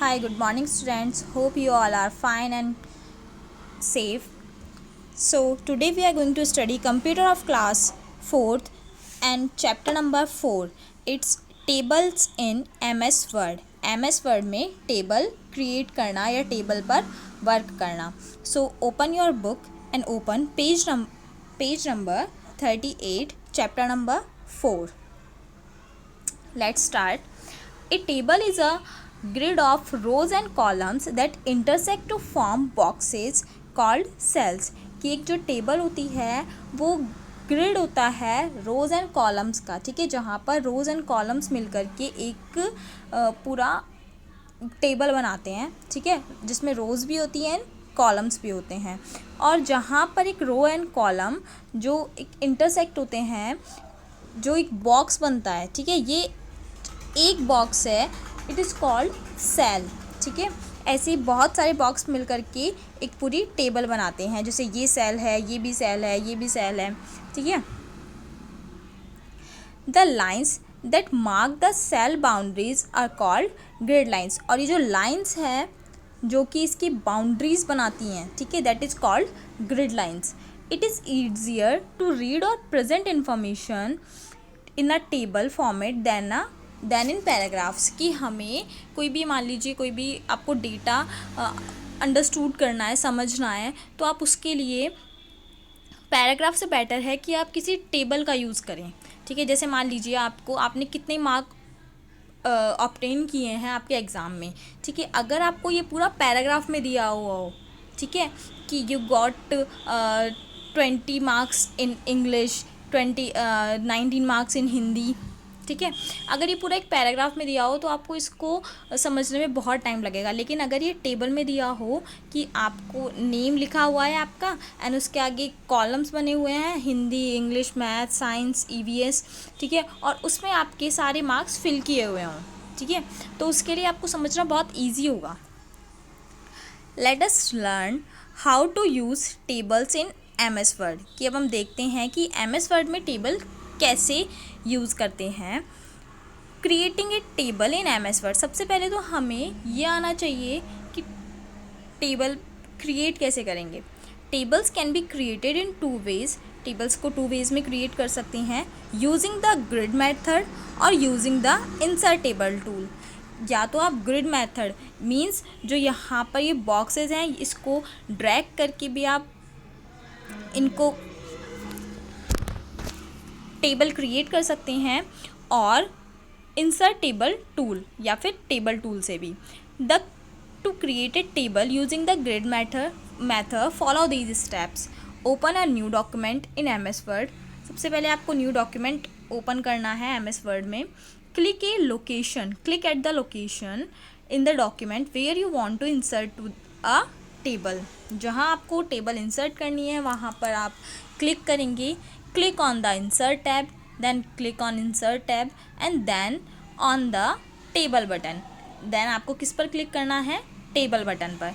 Hi, good morning, students. Hope you all are fine and safe. So, today we are going to study Computer of Class 4th and chapter number 4. It's tables in MS Word. MS Word में table create करना या table पर work करना. So, open your book and open page number 38, chapter number 4. Let's start. A table is a grid of rows and columns that intersect to form boxes called cells. कि एक जो table होती है वो grid होता है रोज़ and columns का, ठीक है, जहाँ पर रोज़ एंड कॉलम्स मिलकर के एक पूरा टेबल बनाते हैं, ठीक है, जिसमें रोज़ भी होती हैं कॉलम्स भी होते हैं, और जहाँ पर एक रो एंड कॉलम जो एक इंटरसेक्ट होते हैं, जो एक बॉक्स बनता है, ठीक है, ये एक बॉक्स है, इट इज़ कॉल्ड सेल, ठीक है। ऐसे बहुत सारे बॉक्स मिलकर के एक पूरी टेबल बनाते हैं, जैसे ये सेल है, ये भी सेल है, ये भी सेल है, ठीक है। The lines that mark the cell boundaries are called grid lines, और ये जो लाइन्स है जो कि इसकी बाउंड्रीज बनाती हैं, ठीक है, that is called grid lines. It is easier to read और present information in a table format than in paragraphs. कि हमें कोई भी, मान लीजिए कोई भी आपको डेटा अंडरस्टूड करना है, समझना है, तो आप उसके लिए पैराग्राफ से बेटर है कि आप किसी टेबल का यूज़ करें, ठीक है. जैसे मान लीजिए आपने कितने मार्क ऑब्टेन किए हैं आपके एग्ज़ाम में, ठीक है, अगर आपको ये पूरा पैराग्राफ में दिया हुआ हो, ठीक है, कि you got 20 marks in English, 19 marks in Hindi, ठीक है, अगर ये पूरा एक पैराग्राफ में दिया हो तो आपको इसको समझने में बहुत टाइम लगेगा. लेकिन अगर ये टेबल में दिया हो कि आपको नेम लिखा हुआ है आपका एंड उसके आगे कॉलम्स बने हुए हैं, Hindi, English, math, science, EVS, ठीक है, और उसमें आपके सारे मार्क्स फिल किए हुए हों, ठीक है, तो उसके लिए आपको समझना बहुत ईजी होगा. Let us learn how to use tables in MS word. कि अब हम देखते हैं कि MS वर्ड में टेबल कैसे यूज़ करते हैं. Creating a table in MS word. सबसे पहले तो हमें ये आना चाहिए कि टेबल क्रिएट कैसे करेंगे. Tables can be created in 2 ways. Tables को 2 वेज़ में क्रिएट कर सकते हैं, यूजिंग द ग्रिड मेथड और using the insert table tool. या तो आप ग्रिड मेथड मीन्स जो यहाँ पर ये बॉक्सेस हैं इसको ड्रैग करके भी आप इनको टेबल क्रिएट कर सकते हैं, और इंसर्ट टेबल टूल या फिर टेबल टूल से भी. The to create a table using the grid method follow these steps. Open a new document in MS word. सबसे पहले आपको न्यू डॉक्यूमेंट ओपन करना है MS वर्ड में. Click at the location in the document where you want to insert to a table. जहाँ आपको table insert करनी है वहाँ पर आप क्लिक करेंगे. Click on the insert tab, then click on insert tab and then on the table button. Then आपको किस पर क्लिक करना है? टेबल बटन पर.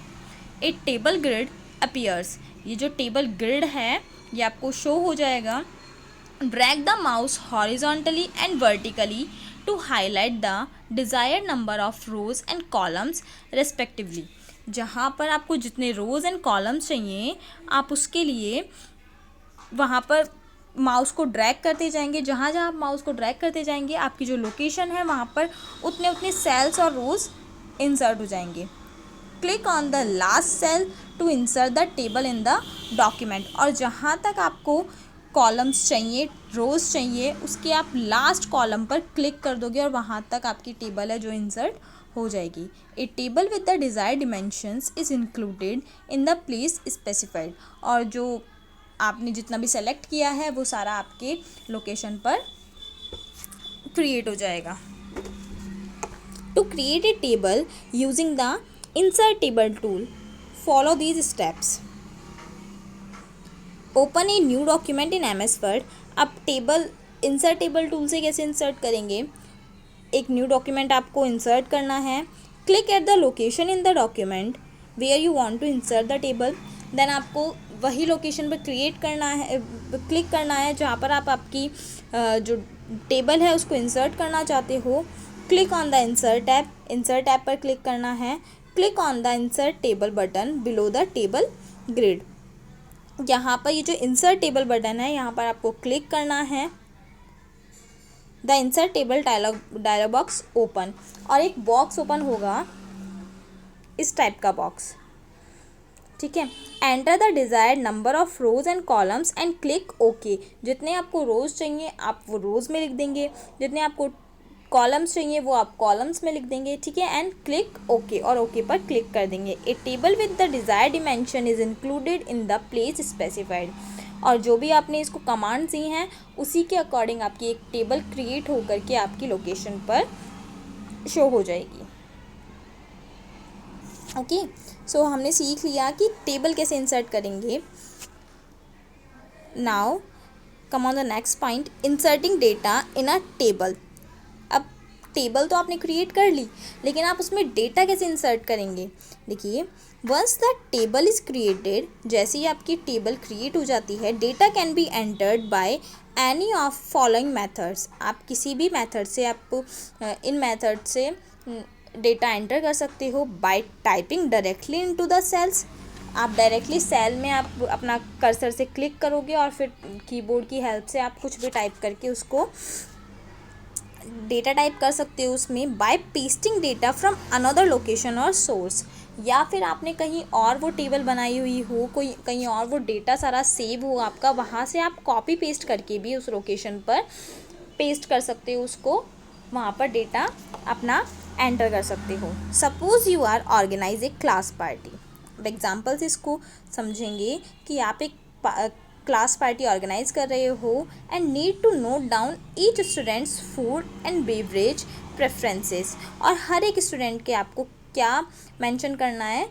एक टेबल ग्रिड appears. ये जो टेबल ग्रिड है ये आपको शो हो जाएगा. Drag the mouse horizontally and vertically to highlight the desired number of rows and columns respectively. जहाँ पर आपको जितने रोज़ एंड कॉलम्स चाहिए आप उसके लिए वहाँ पर माउस को ड्रैग करते जाएंगे. जहाँ जहाँ आप माउस को ड्रैग करते जाएंगे आपकी जो लोकेशन है वहाँ पर उतने सेल्स और रोज़ इंसर्ट हो जाएंगे. Click on the last cell to insert the table in the document. और जहाँ तक आपको कॉलम्स चाहिए, रोज़ चाहिए, उसके आप लास्ट कॉलम पर क्लिक कर दोगे और वहाँ तक आपकी टेबल है जो इंसर्ट हो जाएगी. A table with the desired dimensions is included in the place specified. और जो आपने जितना भी सेलेक्ट किया है वो सारा आपके लोकेशन पर क्रिएट हो जाएगा. To create a table using the insert table tool follow these steps. Open a new document in MS word. अब टेबल इंसर्ट टेबल टूल से कैसे इंसर्ट करेंगे. एक न्यू डॉक्यूमेंट आपको इंसर्ट करना है. Click at the location in the document where you want to insert the table. Then आपको वही लोकेशन पर क्लिक करना है जहाँ पर आप आपकी जो टेबल है उसको इंसर्ट करना चाहते हो. Click on the insert tab पर क्लिक करना है। Click on the insert table button below the table grid. यहाँ पर ये जो इंसर्ट टेबल बटन है यहाँ पर आपको क्लिक करना है। The insert table dialog box open, और एक बॉक्स ओपन होगा इस टाइप का बॉक्स, ठीक है। Enter the desired number of rose and columns and click okay. जितने आपको रोज चाहिए आप वो रोज में लिख देंगे, जितने आपको कॉलम्स चाहिए वो आप कॉलम्स में लिख देंगे, ठीक है। एंड क्लिक ओके, और ओके पर क्लिक कर देंगे। A table with the desired dimension is included in the place specified. और जो भी आपने इसको कमांड दी हैं उसी के अकॉर्डिंग आपकी एक टेबल क्रिएट होकर के आपकी लोकेशन पर शो हो जाएगी। ओके, सो हमने सीख लिया कि टेबल कैसे इंसर्ट करेंगे। Now come on the next point, inserting data in a table. अब टेबल तो आपने क्रिएट कर ली, लेकिन आप उसमें डेटा कैसे इंसर्ट करेंगे। देखिए, once the table is created, जैसे ही आपकी टेबल क्रिएट हो जाती है, data can be entered by any of following methods. आप किसी भी मेथड से, आप इन मेथड से डेटा एंटर कर सकते हो। By typing directly into the cells. आप डायरेक्टली सेल में आप अपना कर्सर से क्लिक करोगे और फिर कीबोर्ड की हेल्प से आप कुछ भी टाइप करके उसको डेटा टाइप कर सकते हो उसमें। By pasting data from another location और सोर्स, या फिर आपने कहीं और वो टेबल बनाई हुई हो, कोई कहीं और वो डेटा सारा सेव हो आपका, वहाँ से आप कॉपी पेस्ट करके भी उस लोकेशन पर पेस्ट कर सकते हो उसको, वहाँ पर डेटा अपना एंटर कर सकते हो। Suppose you are organize a class party. अब एग्जाम्पल से इसको समझेंगे कि आप एक क्लास पार्टी ऑर्गेनाइज कर रहे हो and need to note down each students food and beverage preferences. और हर एक स्टूडेंट के आपको क्या मेंशन करना है,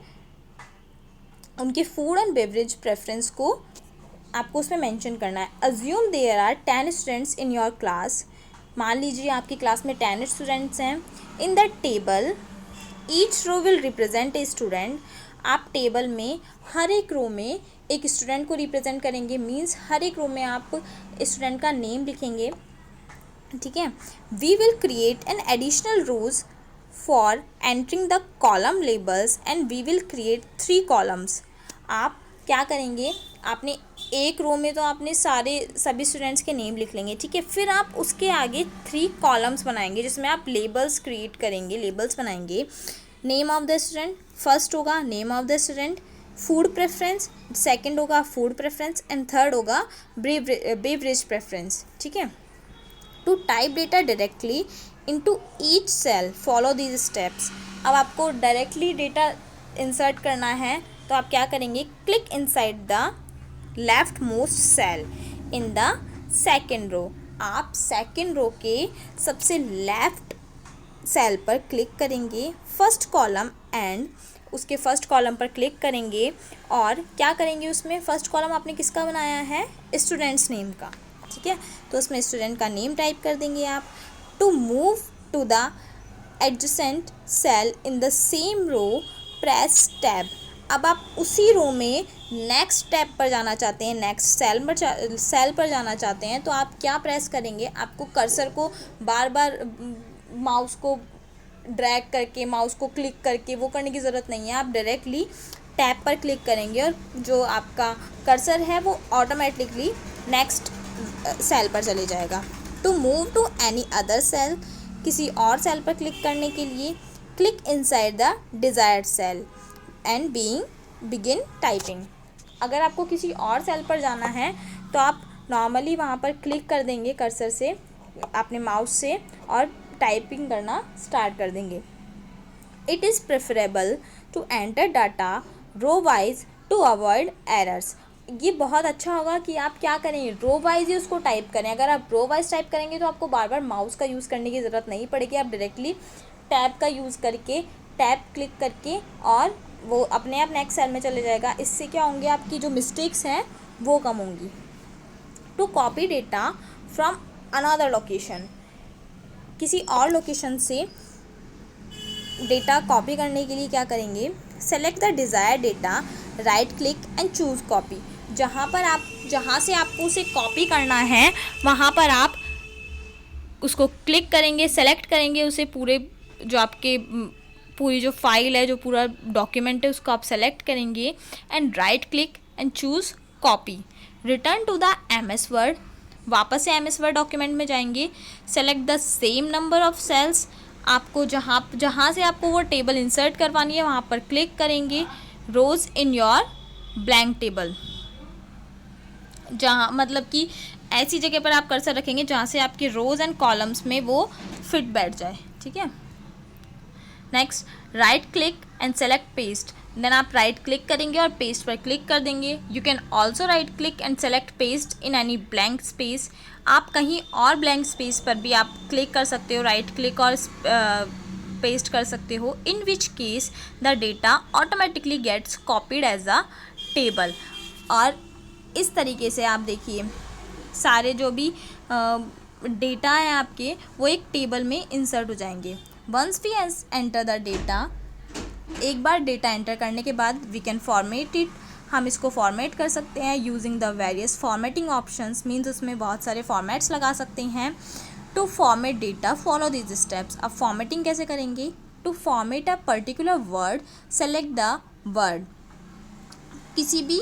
उनके फूड एंड बेवरेज प्रेफरेंस को आपको उसमें मेंशन करना है। Assume there are 10 students in your class. मान लीजिए आपकी क्लास में 10 स्टूडेंट्स हैं। In the table each row will represent a student. आप टेबल में हर एक रो में एक स्टूडेंट को रिप्रेजेंट करेंगे, मीन्स हर एक रो में आप स्टूडेंट का नेम लिखेंगे, ठीक है। We will create an additional rows for entering the column labels and we will create 3 columns. आप क्या करेंगे, आपने एक रो में तो आपने सभी स्टूडेंट्स के नेम लिख लेंगे, ठीक है। फिर आप उसके आगे 3 कॉलम्स बनाएंगे जिसमें आप लेबल्स क्रिएट करेंगे, लेबल्स बनाएंगे। Name of the student, first होगा name of the student, food preference second होगा फूड प्रेफरेंस एंड थर्ड होगा बेवरेज प्रेफरेंस, ठीक है। To type data directly into each cell follow these steps. अब आपको directly data insert करना है तो आप क्या करेंगे, click inside the left most cell in the second row. आप सेकेंड रो के सबसे लेफ्ट सेल पर क्लिक करेंगे, फर्स्ट कॉलम एंड उसके फर्स्ट कॉलम पर क्लिक करेंगे और क्या करेंगे, उसमें फर्स्ट कॉलम आपने किसका बनाया है, स्टूडेंट्स नेम का, ठीक है। तो उसमें स्टूडेंट का नेम टाइप कर देंगे आप। To move to the adjacent cell in the same row press tab. अब आप उसी रो में नेक्स्ट टैब पर जाना चाहते हैं, नेक्स्ट सेल पर जाना चाहते हैं, तो आप क्या प्रेस करेंगे, आपको कर्सर को बार बार माउस को ड्रैग करके, माउस को क्लिक करके वो करने की ज़रूरत नहीं है। आप डायरेक्टली टैब पर क्लिक करेंगे और जो आपका कर्सर है वो ऑटोमेटिकली नेक्स्ट सेल पर चले जाएगा। To move to any other cell, किसी और सेल पर क्लिक करने के लिए click inside the desired cell and begin typing. अगर आपको किसी और सेल पर जाना है तो आप नॉर्मली वहाँ पर क्लिक कर देंगे कर्सर से अपने माउस से और टाइपिंग करना स्टार्ट कर देंगे। It is preferable to enter data row wise to avoid errors. ये बहुत अच्छा होगा कि आप क्या करें, रो वाइज ही उसको टाइप करें। अगर आप रो वाइज टाइप करेंगे तो आपको बार बार माउस का यूज़ करने की ज़रूरत नहीं पड़ेगी। आप डायरेक्टली टैब का यूज़ करके टैब क्लिक करके और वो अपने आप नेक्स्ट सेल में चले जाएगा। इससे क्या होंगे, आपकी जो मिस्टेक्स हैं वो कम होंगी। To copy data from another location, किसी और लोकेशन से डेटा कॉपी करने के लिए क्या करेंगे, select the desire data, right click and choose copy. जहाँ से आपको उसे कॉपी करना है वहाँ पर आप उसको क्लिक करेंगे, सेलेक्ट करेंगे उसे, पूरे जो आपके पूरी जो फाइल है, जो पूरा डॉक्यूमेंट है, उसको आप सेलेक्ट करेंगे and right click and choose copy. Return to the MS word, वापस से MS वर्ड डॉक्यूमेंट में जाएंगे, select the same number of cells, आपको जहाँ से आपको वो टेबल इंसर्ट करवानी है वहाँ पर क्लिक करेंगे, रोज इन योर ब्लैंक टेबल, जहाँ मतलब कि ऐसी जगह पर आप कर्सर रखेंगे जहाँ से आपके रोज एंड कॉलम्स में वो फिट बैठ जाए, ठीक है। Next, right click and select paste, then आप राइट क्लिक करेंगे और पेस्ट पर क्लिक कर देंगे। You can also right click and select paste in any blank space, आप कहीं और ब्लैंक स्पेस पर भी आप क्लिक कर सकते हो, राइट क्लिक और पेस्ट कर सकते हो, in which case the data automatically gets copied as a table. और इस तरीके से आप देखिए सारे जो भी डेटा है आपके वो एक टेबल में इंसर्ट हो जाएंगे। Once we enter the data, एक बार डेटा एंटर करने के बाद वी कैन फॉर्मेट इट, हम इसको फॉर्मेट कर सकते हैं using the various formatting options, means उसमें बहुत सारे फॉर्मेट्स लगा सकते हैं। To format data follow this steps, अब फॉर्मेटिंग कैसे करेंगे? To format a particular word, select the word, किसी भी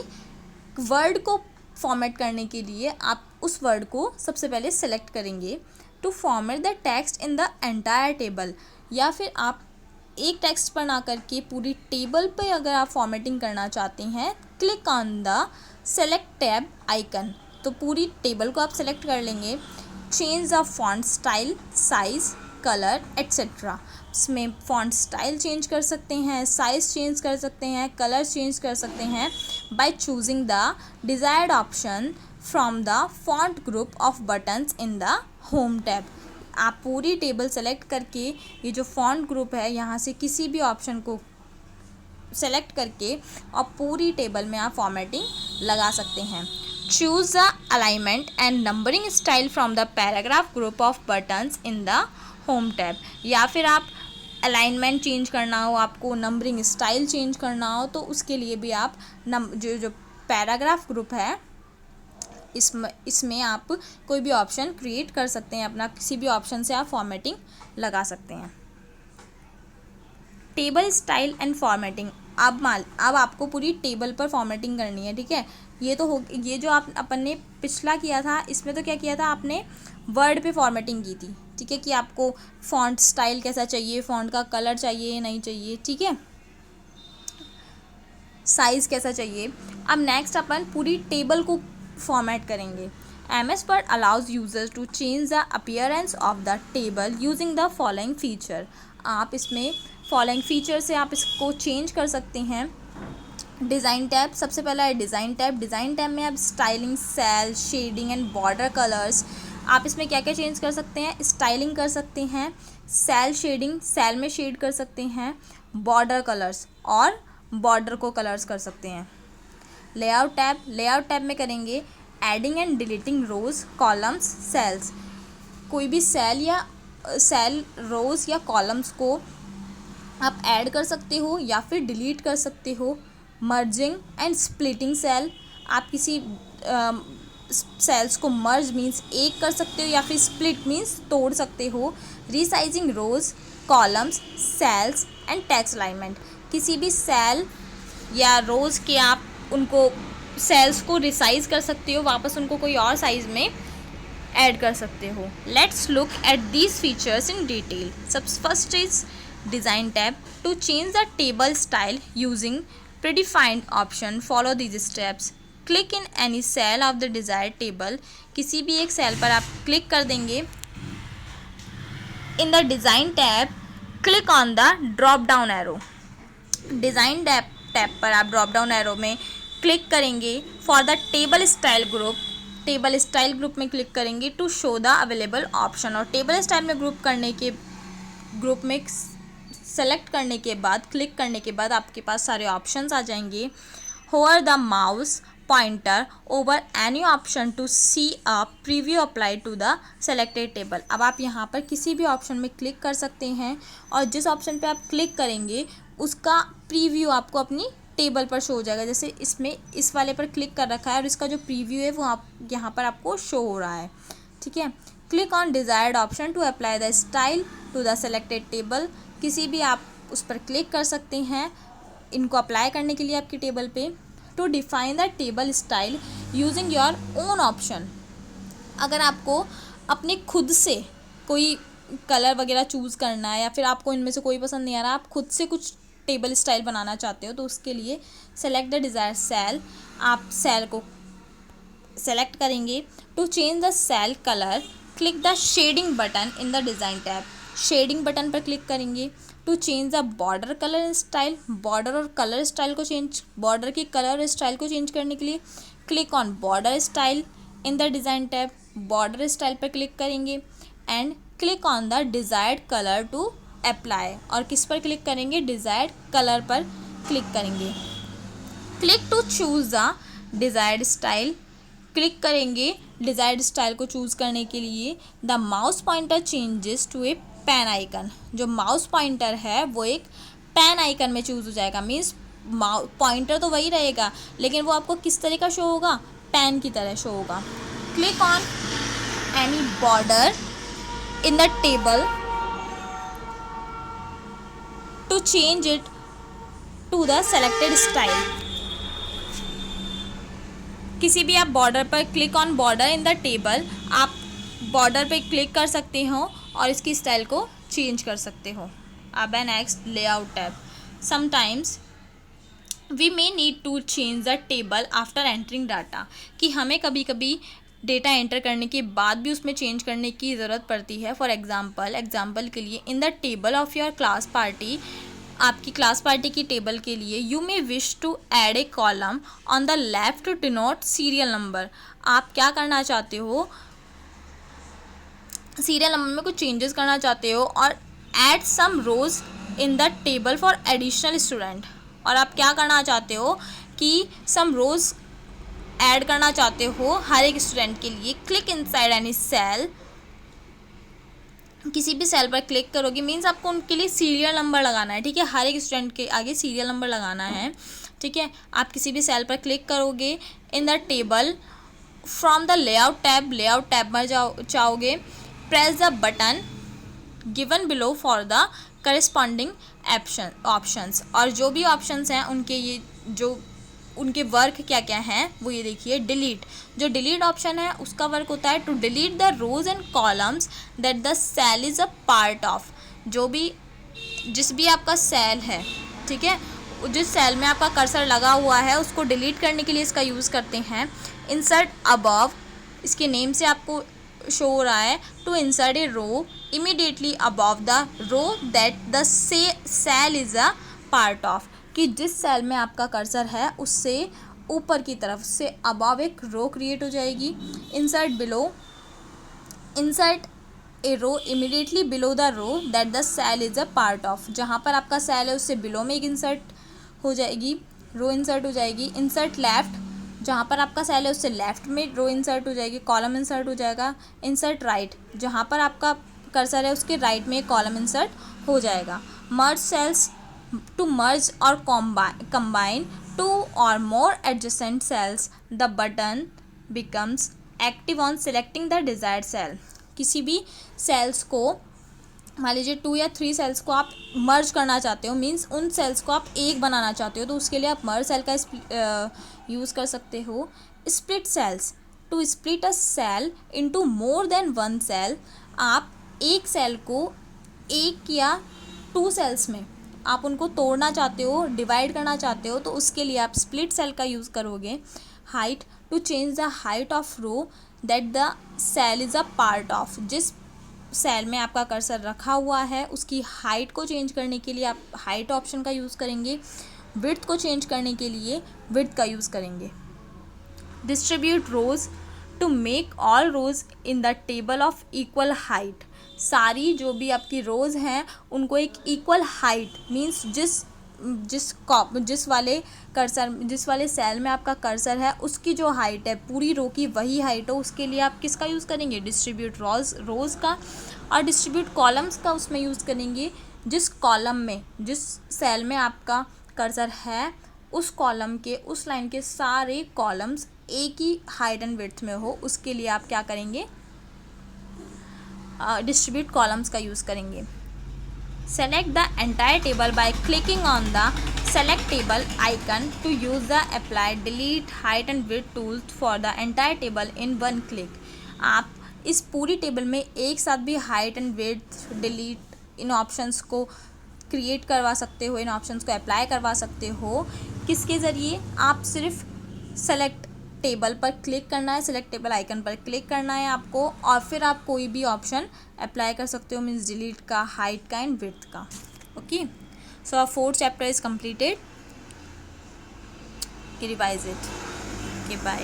वर्ड को फॉर्मेट करने के लिए आप उस वर्ड को सबसे पहले सेलेक्ट करेंगे। To format the text in the entire table, या फिर आप एक टेक्स्ट पर ना करके पूरी टेबल पे अगर आप फॉर्मेटिंग करना चाहते हैं, click on the select tab icon, तो पूरी टेबल को आप सेलेक्ट कर लेंगे। Change the font style, size, colour etcetera, इसमें फॉन्ट स्टाइल चेंज कर सकते हैं, साइज़ चेंज कर सकते हैं, कलर चेंज कर सकते हैं by choosing the desired option from the font group of buttons in the home tab. आप पूरी टेबल सेलेक्ट करके ये जो फॉन्ट ग्रुप है यहाँ से किसी भी ऑप्शन को सेलेक्ट करके और पूरी टेबल में आप फॉर्मेटिंग लगा सकते हैं। Choose the alignment and numbering style from the paragraph group of buttons in the home tab, या फिर आप अलाइनमेंट चेंज करना हो, आपको नंबरिंग स्टाइल चेंज करना हो, तो उसके लिए भी आप जो पैराग्राफ ग्रुप है इसमें आप कोई भी ऑप्शन क्रिएट कर सकते हैं, अपना किसी भी ऑप्शन से आप फॉर्मेटिंग लगा सकते हैं। टेबल स्टाइल एंड फॉर्मेटिंग, अब आपको पूरी टेबल पर फॉर्मेटिंग करनी है, ठीक है। ये जो अपन ने पिछला किया था, इसमें तो क्या किया था, आपने वर्ड पे फॉर्मेटिंग की थी, ठीक है, कि आपको फॉन्ट स्टाइल कैसा चाहिए, फॉन्ट का कलर चाहिए नहीं चाहिए, ठीक है, साइज़ कैसा चाहिए। अब नेक्स्ट अपन पूरी टेबल को फॉर्मेट करेंगे। MS Word allows users to change the appearance of the table using the following feature, आप इसमें फॉलोइंग फीचर से आप इसको चेंज कर सकते हैं। डिज़ाइन टैब, सबसे पहला है डिज़ाइन टैब। डिज़ाइन टैब में आप styling, cell, shading and border colours, आप इसमें क्या क्या चेंज कर सकते हैं? स्टाइलिंग कर सकते हैं, सेल शेडिंग, सेल में शेड कर सकते हैं, बॉर्डर कलर्स और बॉर्डर को कलर्स कर सकते हैं। लेआउट टैब, लेआउट टैब में करेंगे adding and deleting rows, columns, cells, कोई भी सेल रोज़ या कॉलम्स को आप ऐड कर सकते हो या फिर डिलीट कर सकते हो। मर्जिंग एंड स्प्लिटिंग सेल, आप किसी सेल्स को मर्ज मीन्स एक कर सकते हो या फिर स्प्लिट मीन्स तोड़ सकते हो। Resizing rows, columns, cells and text alignment, किसी भी सेल या रोज़ के आप उनको सेल्स को रिसाइज कर सकते हो, वापस उनको कोई और साइज़ में ऐड कर सकते हो। Let's look at these features in detail. First is design tab, to change the table style using predefined option, follow these steps. Click in any cell of the desired table, किसी भी एक cell पर आप click कर देंगे। In the design tab click on the drop down arrow, design tab पर आप drop down arrow में क्लिक करेंगे। For the table style group, table style group में क्लिक करेंगे to show the available option, और table style में group में select करने के बाद, क्लिक करने के बाद आपके पास सारे ऑप्शंस आ जाएंगे। Hover the mouse pointer over any option to see a preview apply to the selected table, अब आप यहाँ पर किसी भी ऑप्शन में क्लिक कर सकते हैं और जिस ऑप्शन पे आप क्लिक करेंगे उसका प्रीव्यू आपको अपनी टेबल पर शो हो जाएगा। जैसे इसमें इस वाले पर क्लिक कर रखा है और इसका जो प्रीव्यू है वो आप यहाँ पर आपको शो हो रहा है, ठीक है। Click on desired option to apply the style to the selected table. किसी भी आप उस पर क्लिक कर सकते हैं इनको अप्लाई करने के लिए आपकी टेबल पे। To define the table style using your own option. अगर आपको अपने खुद से कोई कलर वगैरह चूज़ करना है या फिर आपको इनमें से कोई पसंद नहीं आ रहा, आप खुद से कुछ टेबल स्टाइल बनाना चाहते हो, तो उसके लिए सेलेक्ट द डिज़ायर सेल। आप सेल को सेलेक्ट करेंगे। To change the cell colour click the shading button in the design tab. Shading button पर क्लिक करेंगे। To change the border colour style, border और कलर स्टाइल को change, border की colour और style को change करने के लिए click on border style in the design tab. Border style पर क्लिक करेंगे and click on the desired colour to apply. और किस पर क्लिक करेंगे? डिज़ायर्ड कलर पर क्लिक करेंगे। Click to choose the desired style. Click करेंगे डिज़ायर्ड स्टाइल को चूज़ करने के लिए। The mouse pointer changes to a pen icon. जो माउस पॉइंटर है वो एक पेन आइकन में चूज़ हो जाएगा। मीन्स पॉइंटर तो वही रहेगा लेकिन वो आपको किस तरह का शो होगा? पेन की तरह शो होगा। Click on any border in the table to change it to the selected style. किसी भी आप बॉर्डर पर click on border in the table, आप बॉर्डर पे क्लिक कर सकते हो और इसकी स्टाइल को चेंज कर सकते हो। अब next layout tab. Sometimes we may need to change the table after entering data. कि हमें कभी कभी डेटा एंटर करने के बाद भी उसमें चेंज करने की ज़रूरत पड़ती है। फॉर एग्जाम्पल के लिए in the table of your class party, आपकी क्लास पार्टी की टेबल के लिए you may wish to add a column on the left to denote serial number. आप क्या करना चाहते हो? सीरियल नंबर में कुछ चेंजेस करना चाहते हो और add some rows in the table for additional student. और आप क्या करना चाहते हो कि सम रोज ऐड करना चाहते हो हर एक स्टूडेंट के लिए। Click inside any cell. किसी भी सेल पर क्लिक करोगे मीन्स आपको उनके लिए सीरियल नंबर लगाना है। ठीक है, हर एक स्टूडेंट के आगे सीरियल नंबर लगाना है। ठीक है, आप किसी भी सेल पर क्लिक करोगे इन the table from the layout tab में जाओगे। Press the button given below for the corresponding options. और जो भी ऑप्शंस हैं उनके ये जो उनके वर्क क्या क्या हैं वो ये देखिए। डिलीट, जो डिलीट ऑप्शन है उसका वर्क होता है to delete the rows and columns that the cell is a part of. जिस भी आपका सेल है, ठीक है, जिस सेल में आपका कर्सर लगा हुआ है उसको डिलीट करने के लिए इसका यूज़ करते हैं। इंसर्ट अबव, इसके नेम से आपको शो हो रहा है। To insert a row immediately above the row that the cell is a part of. कि जिस सेल में आपका कर्सर है उससे ऊपर की तरफ से अबव एक रो क्रिएट हो जाएगी। Insert below, insert a row immediately below the row that the cell is a part of. जहाँ पर आपका सेल है उससे बिलो में एक इंसर्ट हो जाएगी, रो इंसर्ट हो जाएगी। इंसर्ट लेफ्ट, जहाँ पर आपका सेल है उससे लेफ्ट में रो इंसर्ट हो जाएगी, कॉलम इंसर्ट हो जाएगा। इंसर्ट राइट, जहाँ पर आपका कर्सर है उसके राइट में एक कॉलम इंसर्ट हो जाएगा। Merge cells, to merge or combine two or more adjacent cells, the button becomes active on selecting the desired cell। किसी भी सेल्स को, मान लीजिए 2 या 3 सेल्स को आप मर्ज करना चाहते हो, मीन्स उन सेल्स को आप एक बनाना चाहते हो, तो उसके लिए आप मर्ज सेल का यूज़ कर सकते हो। Split cells, to split a cell into more than one cell. आप एक सेल को एक या 2 सेल्स में आप उनको तोड़ना चाहते हो, डिवाइड करना चाहते हो, तो उसके लिए आप स्प्लिट सेल का यूज़ करोगे। Height, to change the height of row that the cell is a part of. जिस सेल में आपका कर्सर रखा हुआ है उसकी हाइट को चेंज करने के लिए आप हाइट ऑप्शन का यूज़ करेंगे। विड्थ को चेंज करने के लिए विड्थ का यूज़ करेंगे। Distribute rows, to make all rows in the table of equal height. सारी जो भी आपकी रोज़ हैं उनको एक इक्वल हाइट, मींस जिस वाले सेल में आपका कर्सर है उसकी जो हाइट है पूरी रो की वही हाइट हो, उसके लिए आप किसका यूज़ करेंगे? डिस्ट्रीब्यूट रोज़ का। और डिस्ट्रीब्यूट कॉलम्स का उसमें यूज़ करेंगे जिस कॉलम में, जिस सेल में आपका कर्सर है उस कॉलम के, उस लाइन के सारे कॉलम्स एक ही हाइट एंड विड्थ में हो, उसके लिए आप क्या करेंगे? डिस्ट्रीब्यूट कॉलम्स का यूज़ करेंगे। Select the entire table by clicking on the select table icon to use the apply delete height and width tools for the entire table in one click. आप इस पूरी टेबल में एक साथ भी height and width, delete इन options को create करवा सकते हो, इन ऑप्शंस को अप्लाई करवा सकते हो। किसके ज़रिए? आप सिर्फ सेलेक्ट टेबल पर क्लिक करना है, सेलेक्ट टेबल आइकन पर क्लिक करना है आपको, और फिर आप कोई भी ऑप्शन अप्लाई कर सकते हो, मीन्स डिलीट का, हाइट का एंड विड्थ का। Okay, so our 4th chapter is completed. Revise it. Okay, bye.